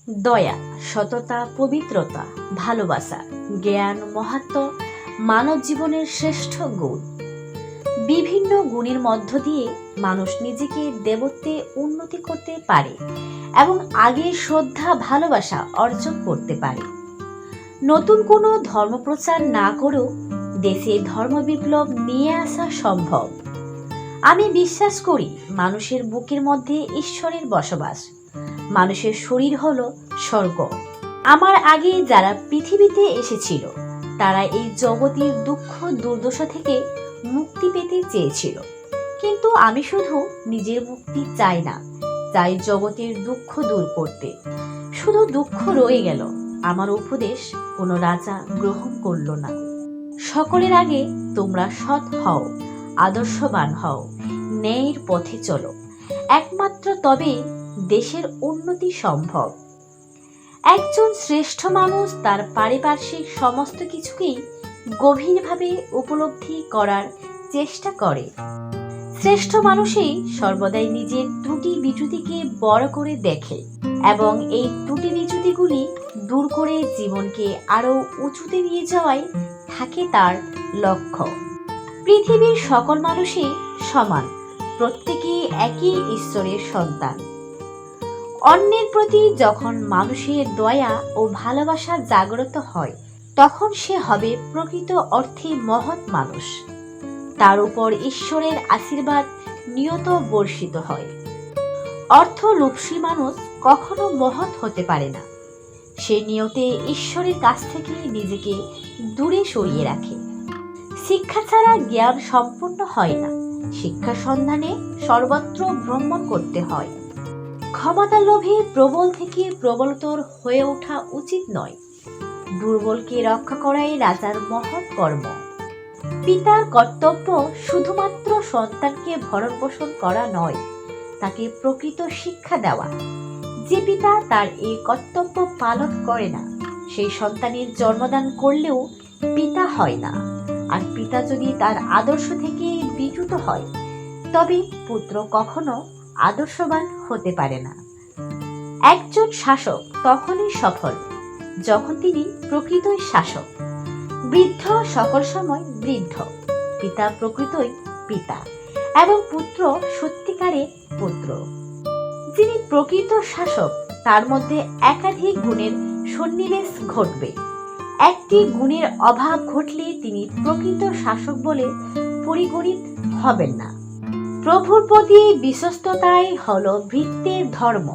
দয়া, সততা, পবিত্রতা, ভালোবাসা, জ্ঞান, মাহাত্ম্য মানব জীবনের শ্রেষ্ঠ গুণ। বিভিন্ন গুণের মধ্য দিয়ে মানুষ নিজেকে দেবত্বে উন্নতি করতে পারে এবং আগের শ্রদ্ধা ভালোবাসা অর্জন করতে পারে। নতুন কোনো ধর্মপ্রচার না করেও দেশে ধর্ম বিপ্লব নিয়ে আসা সম্ভব। আমি বিশ্বাস করি মানুষের বুকের মধ্যে ঈশ্বরের বসবাস। মানুষের শরীর হলো স্বর্গ। আমার আগে যারা পৃথিবীতে এসেছিল তারা এই জগতের দুঃখ দুর্দশা থেকে মুক্তি পেতে চেয়েছিল, কিন্তু আমি শুধু নিজের মুক্তি চাই না, চাই জগতের দুঃখ দূর করতে। শুধু দুঃখ রয়ে গেল, আমার উপদেশ কোনো রাজা গ্রহণ করল না। সকলের আগে তোমরা সৎ হও, আদর্শবান হও, ন্যায়ের পথে চলো, একমাত্র তবেই দেশের উন্নতি সম্ভব। একজন শ্রেষ্ঠ মানুষ তার পারিপার্শ্বিক সমস্ত কিছুকেই গভীরভাবে উপলব্ধি করার চেষ্টা করে। শ্রেষ্ঠ মানুষই সর্বদাই নিজের ত্রুটি বিচ্যুতিকে বড় করে দেখে এবং এই ত্রুটি বিচ্যুতিগুলি দূর করে জীবনকে আরো উঁচুতে নিয়ে যাওয়াই থাকে তার লক্ষ্য। পৃথিবীর সকল মানুষই সমান, প্রত্যেকেই একই ঈশ্বরের সন্তান। অন্যের প্রতি যখন মানুষের দয়া ও ভালোবাসা জাগ্রত হয়, তখন সে হবে প্রকৃত অর্থে মহৎ মানুষ। তার উপর ঈশ্বরের আশীর্বাদ নিয়ত বর্ষিত হয়। অর্থলোভী মানুষ কখনো মহৎ হতে পারে না। সে নিয়তে ঈশ্বরের কাছ থেকে নিজেকে দূরে সরিয়ে রাখে। শিক্ষা ছাড়া জ্ঞান সম্পূর্ণ হয় না। শিক্ষার সন্ধানে সর্বত্র ভ্রমণ করতে হয়। ক্ষমতার লোভে প্রবল থেকে প্রবলতর হয়ে ওঠা উচিত নয়। দুর্বলকে রক্ষা করাই রাজার মহৎ কর্ম। পিতার কর্তব্য শুধুমাত্র সন্তানকে ভরণ পোষণ করা নয়, তাকে প্রকৃত শিক্ষা দেওয়া। যে পিতা তার এই কর্তব্য পালন করে না, সেই সন্তানের জন্মদান করলেও পিতা হয় না। আর পিতা যদি তার আদর্শ থেকে বিচ্যুত হয়, তবে পুত্র কখনো আদর্শবান হতে পারে না। একজন শাসক তখনই সফল যখন তিনি প্রকৃতই শাসক। বৃদ্ধ সকল সময় বৃদ্ধ। পিতা প্রকৃতই পিতা এবং পুত্র সত্যিকারের পুত্র। যিনি প্রকৃত শাসক, তার মধ্যে একাধিক গুণের সন্নিবেশ ঘটবে। একটি গুণের অভাব ঘটলে তিনি প্রকৃত শাসক বলে পরিগণিত হবেন না। প্রভুর প্রতি বিশ্বস্ততাই হলো ভৃত্যের ধর্ম।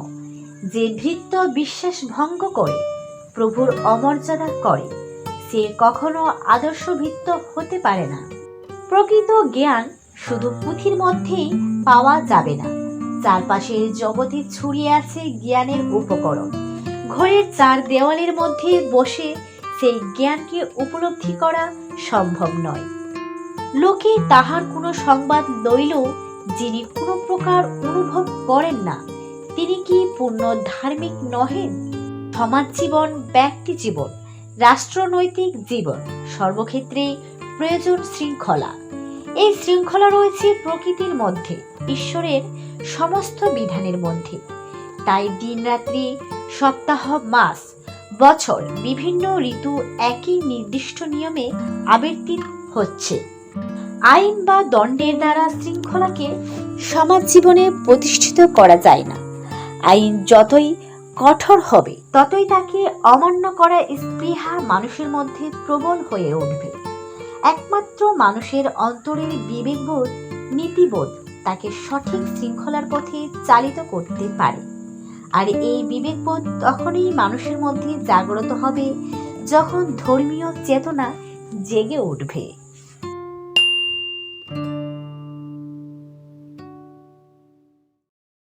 যে ভৃত্য বিশ্বাস ভঙ্গ করে, প্রভুর অমর্যাদা করে, সে কখনো আদর্শ ভৃত্য হতে পারে না। প্রকৃত জ্ঞান শুধু পুঁথির মধ্যেই পাওয়া যাবে না। চারপাশের জগতে ছড়িয়ে আছে জ্ঞানের উপকরণ। ঘরের চার দেওয়ালের মধ্যে বসে সেই জ্ঞানকে উপলব্ধি করা সম্ভব নয়। লোকে তাহার কোনো সংবাদ লইলেও যিনি কোনো প্রকার অনুভব করেন না, তিনি কি পূর্ণ ধার্মিক নহেন? সমাজ জীবন, ব্যক্তি জীবন, রাষ্ট্রনৈতিক জীবন, সর্বক্ষেত্রে প্রয়োজন শৃঙ্খলা। এই শৃঙ্খলা রয়েছে প্রকৃতির মধ্যে, ঈশ্বরের সমস্ত বিধানের মধ্যে। তাই দিন রাত্রি, সপ্তাহ, মাস, বছর, বিভিন্ন ঋতু একই নির্দিষ্ট নিয়মে আবর্তিত হচ্ছে। আইন বা দণ্ডের দ্বারা শৃঙ্খলাকে সমাজ জীবনে প্রতিষ্ঠিত করা যায় না। আইন যতই কঠোর হবে, ততই তাকে অমান্য করা স্পৃহা মানুষের মধ্যে প্রবল হয়ে উঠবে। একমাত্র মানুষের অন্তরের বিবেকবোধ, নীতিবোধ তাকে সঠিক শৃঙ্খলার পথে চালিত করতে পারে। আর এই বিবেকবোধ তখনই মানুষের মধ্যে জাগ্রত হবে, যখন ধর্মীয় চেতনা জেগে উঠবে।